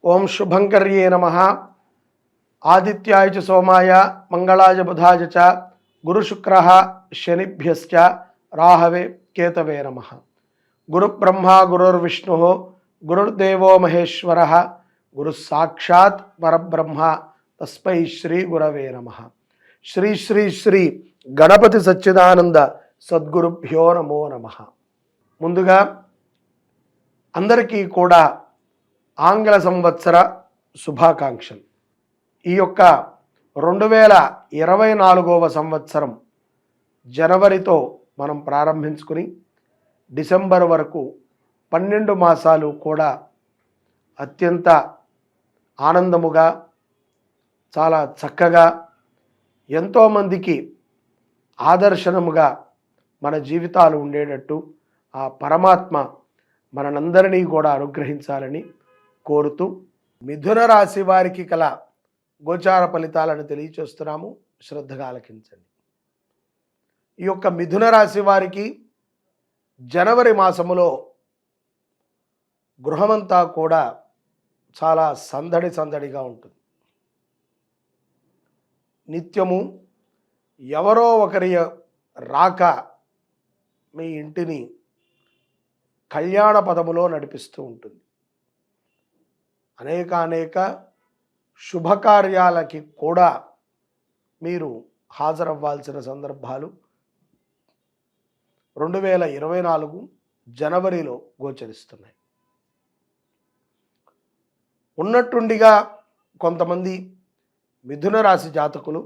ఓం శుభంకర్యే నమః. ఆదిత్యాయ చ సోమాయ మంగళాయ బుధాయ చ గురుశుక్రః శనిభ్యశ్చ రాహవే కేతవే నమః. గురుబ్రహ్మా గురుర్విష్ణుః గురుర్దేవో మహేశ్వరః గురు సాక్షాత్ పరబ్రహ్మ తస్మై శ్రీ గురవే నమః. శ్రీ శ్రీ శ్రీ గణపతి సచ్చిదానంద సద్గురుభ్యో నమో నమః. ముందుగా అందరికీ కూడా ఆంగ్ల సంవత్సర శుభాకాంక్షలు. ఈ యొక్క 2024వ సంవత్సరం జనవరితో మనం ప్రారంభించుకుని డిసెంబర్ వరకు 12 మాసాలు కూడా అత్యంత ఆనందముగా చాలా చక్కగా ఎంతోమందికి ఆదర్శనముగా మన జీవితాలు ఉండేటట్టు ఆ పరమాత్మ మనందరినీ కూడా అనుగ్రహించాలని కోరుతూ మిథున రాశి వారికి కల గోచార ఫలితాలను తెలియచేస్తున్నాము. శ్రద్ధగా ఆలకించండి. ఈ యొక్క మిథున రాశి వారికి జనవరి మాసములో గృహమంతా కూడా చాలా సందడిగా ఉంటుంది. నిత్యము ఎవరో ఒకరి రాక మీ ఇంటిని కళ్యాణ పదములో నడిపిస్తూ ఉంటుంది. అనేక శుభకార్యాలకి కూడా మీరు హాజరవ్వాల్సిన సందర్భాలు 2024 జనవరిలో గోచరిస్తున్నాయి. ఉన్నట్టుండిగా కొంతమంది మిథున రాశి జాతకులు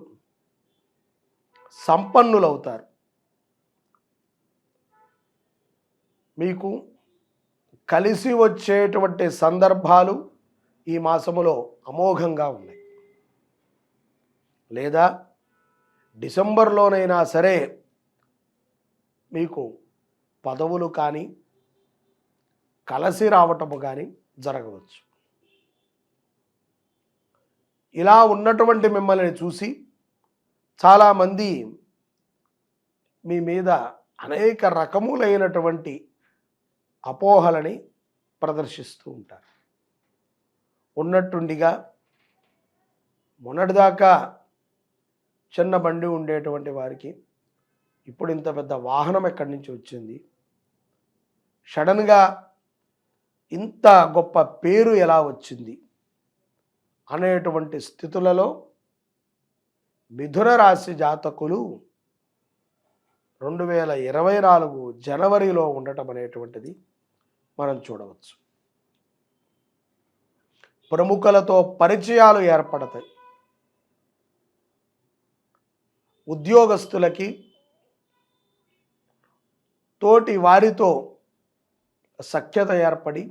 సంపన్నులవుతారు. మీకు కలిసి వచ్చేటువంటి సందర్భాలు ఈ మాసములో అమోఘంగా ఉన్నాయి. లేదా డిసెంబర్లోనైనా సరే మీకు పదవులు కానీ కలిసి రావటము కానీ జరగవచ్చు. ఇలా ఉన్నటువంటి మిమ్మల్ని చూసి చాలామంది మీ మీద అనేక రకములైనటువంటి అపోహలని ప్రదర్శిస్తూ ఉంటారు. ఉన్నట్టుండిగా మొన్నటిదాకా చిన్న బండి ఉండేటువంటి వారికి ఇప్పుడు ఇంత పెద్ద వాహనం ఎక్కడి నుంచి వచ్చింది, సడన్గా ఇంత గొప్ప పేరు ఎలా వచ్చింది అనేటువంటి స్థితులలో మిథున రాశి జాతకులు 2024 జనవరిలో ఉండటం అనేటువంటిది మనం చూడవచ్చు. ప్రముఖులతో పరిచయాలు ఏర్పడతాయి. ఉద్యోగస్తులకి తోటి వారితో సఖ్యత ఏర్పడి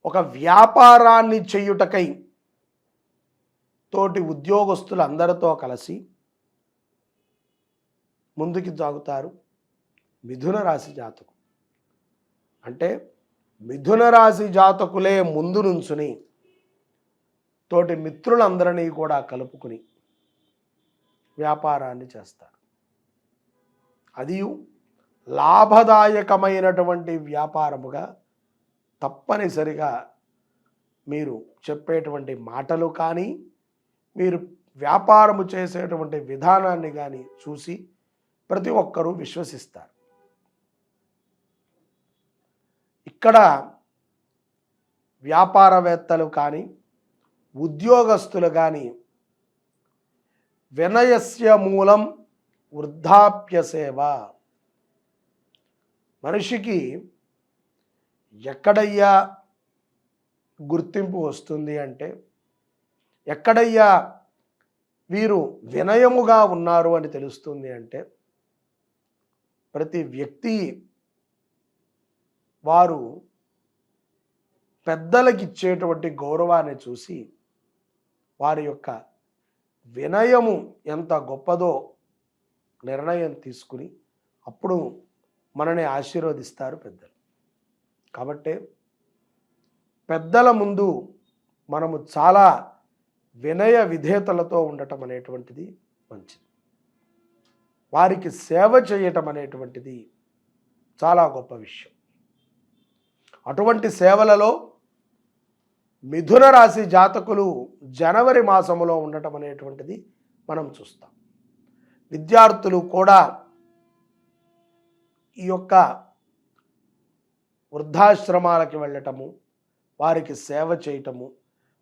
ఒక వ్యాపారాన్ని చేయుటకై తోటి ఉద్యోగస్తులందరితో కలిసి ముందుకు సాగుతారు మిథున రాశి జాతకులు. అంటే మిథున రాశి జాతకులే ముందు నుంచుని తోటి మిత్రులందరినీ కూడా కలుపుకుని వ్యాపారాన్ని చేస్తారు. అది లాభదాయకమైనటువంటి వ్యాపారముగా తప్పనిసరిగా మీరు చెప్పేటువంటి మాటలు కానీ మీరు వ్యాపారము చేసేటువంటి విధానాన్ని కానీ చూసి ప్రతి ఒక్కరూ విశ్వసిస్తారు. ఇక్కడ వ్యాపారవేత్తలు కానీ ఉద్యోగస్తులు కానీ వినయస్య మూలం వృద్ధాప్య సేవ. మనిషికి ఎక్కడయ్యా గుర్తింపు వస్తుంది అంటే, ఎక్కడయ్యా వీరు వినయముగా ఉన్నారు అని తెలుస్తుంది అంటే, ప్రతి వ్యక్తి వారు పెద్దలకి ఇచ్చేటువంటి గౌరవాన్ని చూసి వారి యొక్క వినయము ఎంత గొప్పదో నిర్ణయం తీసుకుని అప్పుడు మనని ఆశీర్వదిస్తారు పెద్దలు. కాబట్టి పెద్దల ముందు మనము చాలా వినయ విధేయతలతో ఉండటం అనేటువంటిది మంచిది. వారికి సేవ చేయటం అనేటువంటిది చాలా గొప్ప విషయం. అటువంటి సేవలలో మిథున రాశి జాతకులు జనవరి మాసంలో ఉండటం అనేటువంటిది మనం చూస్తాం. విద్యార్థులు కూడా ఈ యొక్క వృద్ధాశ్రమాలకి వెళ్ళటము, వారికి సేవ చేయటము,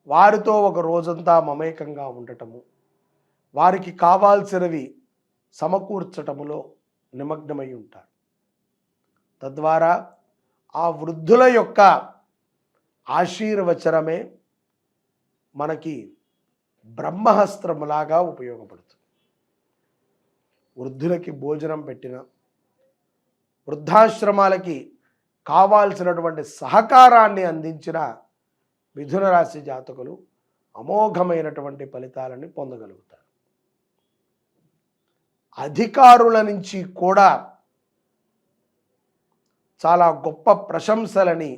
వారితో ఒక రోజంతా మమేకంగా ఉండటము, వారికి కావాల్సినవి సమకూర్చటములో నిమగ్నమై ఉంటారు. తద్వారా ఆ వృద్ధుల యొక్క ఆశీర్వచనమే మనకి బ్రహ్మహస్త్రములాగా ఉపయోగపడుతుంది. వృద్ధులకి భోజనం పెట్టిన, వృద్ధాశ్రమాలకి కావాల్సినటువంటి సహకారాన్ని అందించిన మిథున రాశి జాతకులు అమోఘమైనటువంటి ఫలితాలని పొందగలుగుతారు. అధికారుల నుంచి కూడా చాలా గొప్ప ప్రశంసలని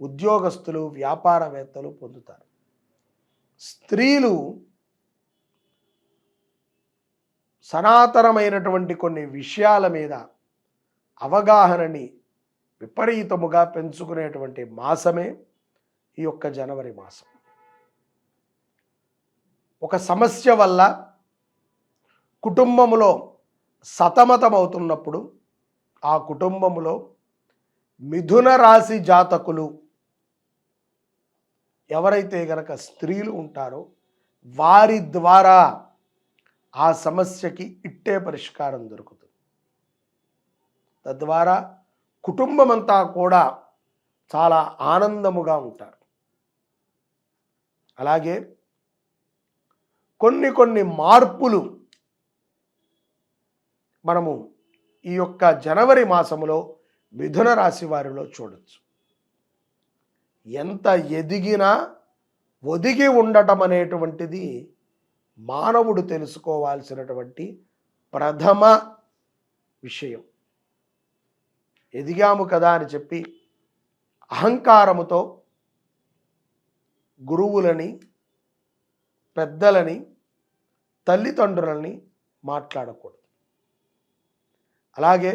ఉద్యోగస్తులు, వ్యాపారవేత్తలు పొందుతారు. స్త్రీలు సనాతనమైనటువంటి కొన్ని విషయాల మీద అవగాహనని విపరీతముగా పెంచుకునేటువంటి మాసమే ఈ యొక్క జనవరి మాసం. ఒక సమస్య వల్ల కుటుంబములో సతమతమవుతున్నప్పుడు ఆ కుటుంబములో మిథున రాశి జాతకులు ఎవరైతే గనక స్త్రీలు ఉంటారో వారి ద్వారా ఆ సమస్యకి ఇట్టే పరిష్కారం దొరుకుతుంది. తద్వారా కుటుంబమంతా కూడా చాలా ఆనందముగా ఉంటారు. అలాగే కొన్ని మార్పులు మనము ఈ యొక్క జనవరి మాసములో మిథున రాశి వారిలో చూడొచ్చు. ఎంత ఎదిగినా ఒదిగి ఉండటం అనేటువంటిది మానవుడు తెలుసుకోవాల్సినటువంటి ప్రథమ విషయం. ఎదిగాము కదా అని చెప్పి అహంకారముతో గురువులని, పెద్దలని, తల్లిదండ్రులని మాట్లాడకూడదు. అలాగే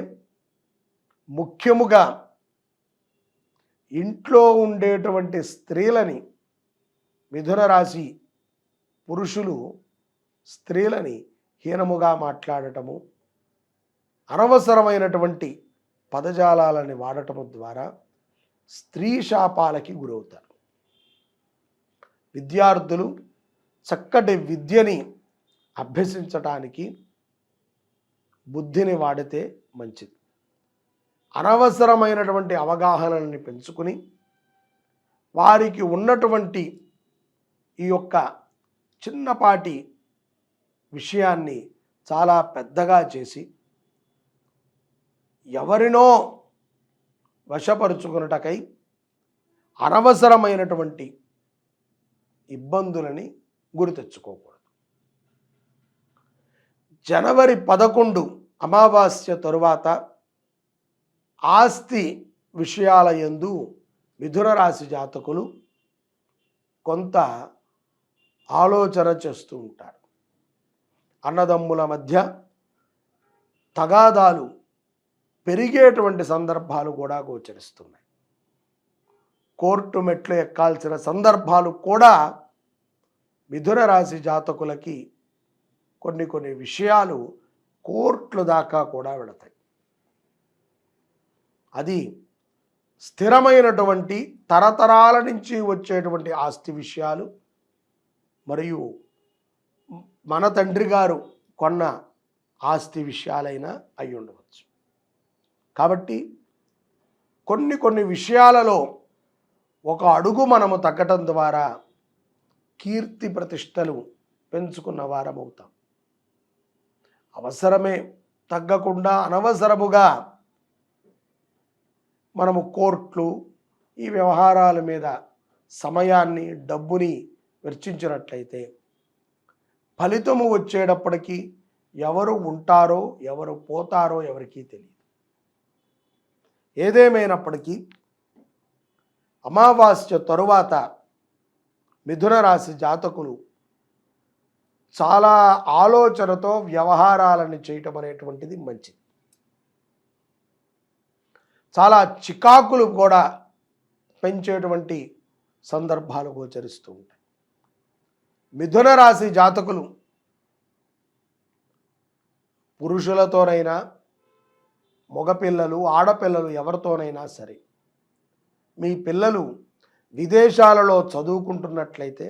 ముఖ్యముగా ఇంట్లో ఉండేటువంటి స్త్రీలని, మిథున రాశి పురుషులు స్త్రీలని హీనముగా మాట్లాడటము, అనవసరమైనటువంటి పదజాలాలని వాడటము ద్వారా స్త్రీ శాపాలకి గురవుతారు. విద్యార్థులు చక్కటి విద్యని అభ్యసించటానికి బుద్ధిని వాడితే మంచిది. అనవసరమైనటువంటి అవగాహనల్ని పెంచుకుని వారికి ఉన్నటువంటి ఈ యొక్క చిన్నపాటి విషయాన్ని చాలా పెద్దగా చేసి ఎవరినో వశపరుచుకున్నటకై అనవసరమైనటువంటి ఇబ్బందులని గురి తెచ్చుకోకూడదు. జనవరి 11 అమావాస్య తరువాత ఆస్తి విషయాల యందు మిథున రాశి జాతకులు కొంత ఆలోచన చేస్తూ ఉంటారు. అన్నదమ్ముల మధ్య తగాదాలు పెరిగేటువంటి సందర్భాలు కూడా గోచరిస్తున్నాయి. కోర్టు మెట్లు ఎక్కాల్సిన సందర్భాలు కూడా మిథున రాశి జాతకులకి కొన్ని విషయాలు కోర్టుల దాకా కూడా వెళతాయి. అది స్థిరమైనటువంటి తరతరాల నుంచి వచ్చేటువంటి ఆస్తి విషయాలు మరియు మన తండ్రి గారు కొన్న ఆస్తి విషయాలైనా అయి ఉండవచ్చు. కాబట్టి కొన్ని విషయాలలో ఒక అడుగు మనము తగ్గటం ద్వారా కీర్తి ప్రతిష్టలు పెంచుకున్న వారమవుతాం. అవసరమే తగ్గకుండా అనవసరముగా మనము కోర్టులు, ఈ వ్యవహారాల మీద సమయాన్ని, డబ్బుని వెచ్చించినట్లయితే ఫలితము వచ్చేటప్పటికీ ఎవరు ఉంటారో ఎవరు పోతారో ఎవరికీ తెలియదు. ఏదేమైనప్పటికీ అమావాస్య తరువాత మిథున రాశి జాతకులు చాలా ఆలోచనతో వ్యవహారాలను చేయటం అనేటువంటిది మంచిది. చాలా చికాకులు కూడా పెంచేటువంటి సందర్భాలు గోచరిస్తూ ఉంటాయి. మిథున రాశి జాతకులు పురుషులతోనైనా, మగపిల్లలు, ఆడపిల్లలు ఎవరితోనైనా సరే, మీ పిల్లలు విదేశాలలో చదువుకుంటున్నట్లయితే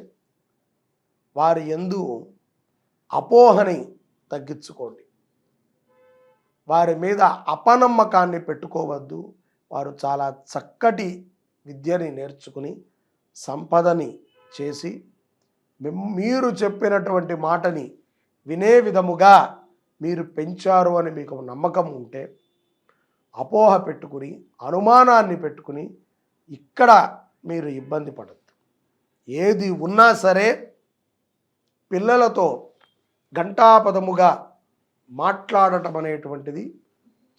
వారి యందు అపోహని తగ్గించుకోండి. వారి మీద అపనమ్మకాన్ని పెట్టుకోవద్దు. వారు చాలా చక్కటి విద్యని నేర్చుకుని సంపదని చేసి మీరు చెప్పినటువంటి మాటని వినే విధముగా మీరు పెంచారు అని మీకు నమ్మకం ఉంటే అపోహ పెట్టుకుని, అనుమానాన్ని పెట్టుకుని ఇక్కడ మీరు ఇబ్బంది పడద్దు. ఏది ఉన్నా సరే పిల్లలతో ఘంటాపదముగా మాట్లాడటం అనేటువంటిది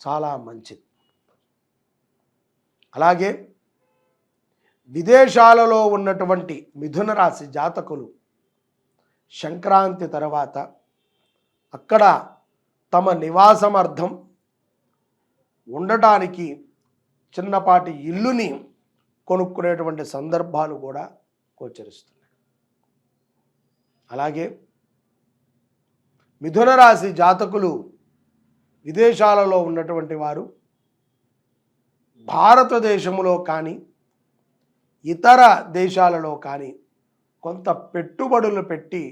చాలా మంచిది. అలాగే విదేశాలలో ఉన్నటువంటి మిథున రాశి జాతకులు సంక్రాంతి తర్వాత అక్కడ తమ నివాసమర్థం ఉండటానికి చిన్నపాటి ఇల్లుని కొనుక్కునేటువంటి సందర్భాలు కూడా గోచరిస్తున్నాయి. అలాగే మిథున రాశి జాతకులు విదేశాలలో ఉన్నటువంటి వారు భారతదేశంలో కానీ ఇతర దేశాలలో కానీ కొంత పెట్టుబడులు పెట్టి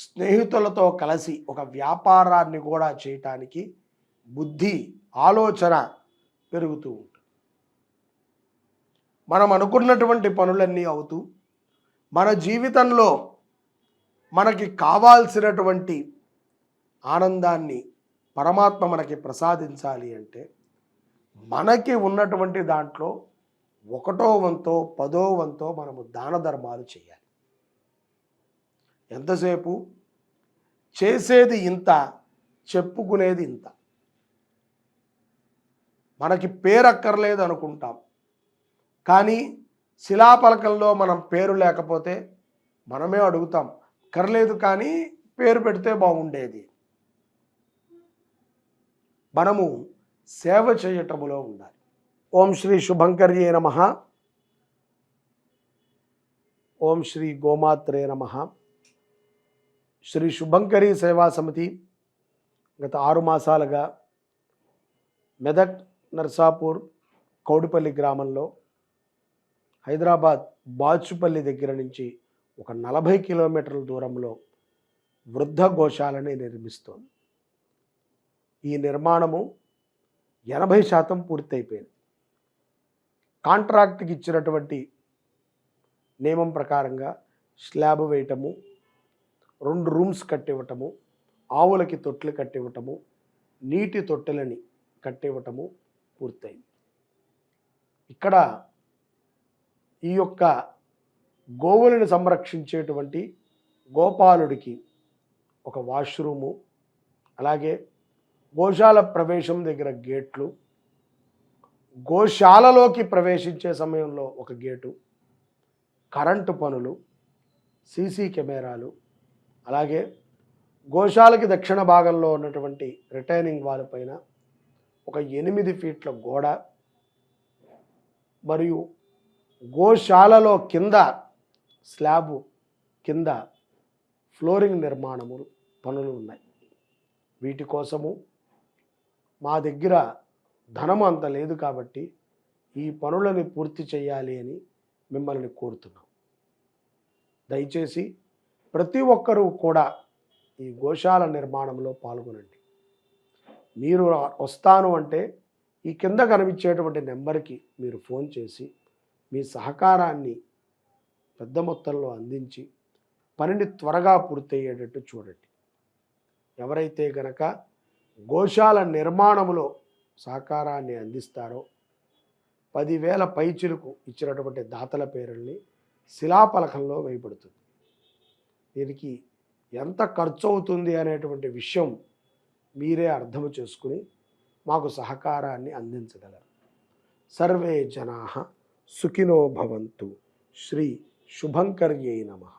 స్నేహితులతో కలిసి ఒక వ్యాపారాన్ని కూడా చేయటానికి బుద్ధి, ఆలోచన పెరుగుతూ ఉంటుంది. మనం అనుకున్నటువంటి పనులన్నీ అవుతూ మన జీవితంలో మనకి కావాల్సినటువంటి ఆనందాన్ని పరమాత్మ మనకి ప్రసాదించాలి అంటే మనకి ఉన్నటువంటి దాంట్లో 1వ వంతో 10వ వంతో మనము దాన ధర్మాలు చేయాలి. ఎంతసేపు చేసేది ఇంత, చెప్పుకునేది ఇంత. మనకి పేరు అక్కర్లేదు అనుకుంటాం, కానీ శిలాపలకంలో మనం పేరు లేకపోతే మనమే అడుగుతాం, అక్కర్లేదు కానీ పేరు పెడితే బాగుండేది. మనము సేవ చేయటములో ఉండాలి. ఓం శ్రీ శుభంకర్యే నమః. ఓం శ్రీ గోమాత్రే నమః. శ్రీ శుభంకరి సేవా సమితి గత 6 మాసాలుగా మెదక్, నర్సాపూర్, కౌడిపల్లి గ్రామంలో హైదరాబాద్ బాచుపల్లి దగ్గర నుంచి ఒక 40 కిలోమీటర్ల దూరంలో వృద్ధ గోశాలని నిర్మిస్తోంది. ఈ నిర్మాణము 80% పూర్తయిపోయింది. కాంట్రాక్ట్కి ఇచ్చినటువంటి నియమం ప్రకారంగా స్లాబ్ వేయటము, 2 రూమ్స్ కట్టివ్వటము, ఆవులకి తొట్లు కట్టివ్వటము, నీటి తొట్టెలని కట్టివ్వటము పూర్తయింది. ఇక్కడ ఈ యొక్క గోవులను సంరక్షించేటువంటి గోపాలుడికి ఒక వాష్రూము, అలాగే గోశాల ప్రవేశం దగ్గర గేట్లు, గోశాలలోకి ప్రవేశించే సమయంలో ఒక గేటు, కరెంటు పనులు, సీసీ కెమెరాలు, అలాగే గోశాలకి దక్షిణ భాగంలో ఉన్నటువంటి రిటైనింగ్ వాల్ పైన ఒక 8 ఫీట్ల గోడ, మరియు గోశాలలో కింద స్లాబు కింద ఫ్లోరింగ్ నిర్మాణము పనులు ఉన్నాయి. వీటి కోసము మా దగ్గర ధనము అంత లేదు కాబట్టి ఈ పనులని పూర్తి చేయాలి అని మిమ్మల్ని కోరుతున్నాం. దయచేసి ప్రతి ఒక్కరూ కూడా ఈ గోశాల నిర్మాణంలో పాల్గొనండి. మీరు వస్తాను అంటే ఈ కింద కనిపించేటువంటి నెంబర్కి మీరు ఫోన్ చేసి మీ సహకారాన్ని పెద్ద మొత్తంలో అందించి పనిని త్వరగా పూర్తయ్యేటట్టు చూడండి. ఎవరైతే గనక గోశాల నిర్మాణంలో సహకారాన్ని అందిస్తారో 10,000 పైచిలకు ఇచ్చినటువంటి దాతల పేరుల్ని శిలాపలకంలో వేయబడుతుంది. దీనికి ఎంత ఖర్చు అవుతుంది అనేటువంటి విషయం మీరే అర్థం చేసుకుని మాకు సహకారాన్ని అందించగలరు. సర్వే జనాః సుఖినో భవంతు. శ్రీ శుభంకర్యై నమః.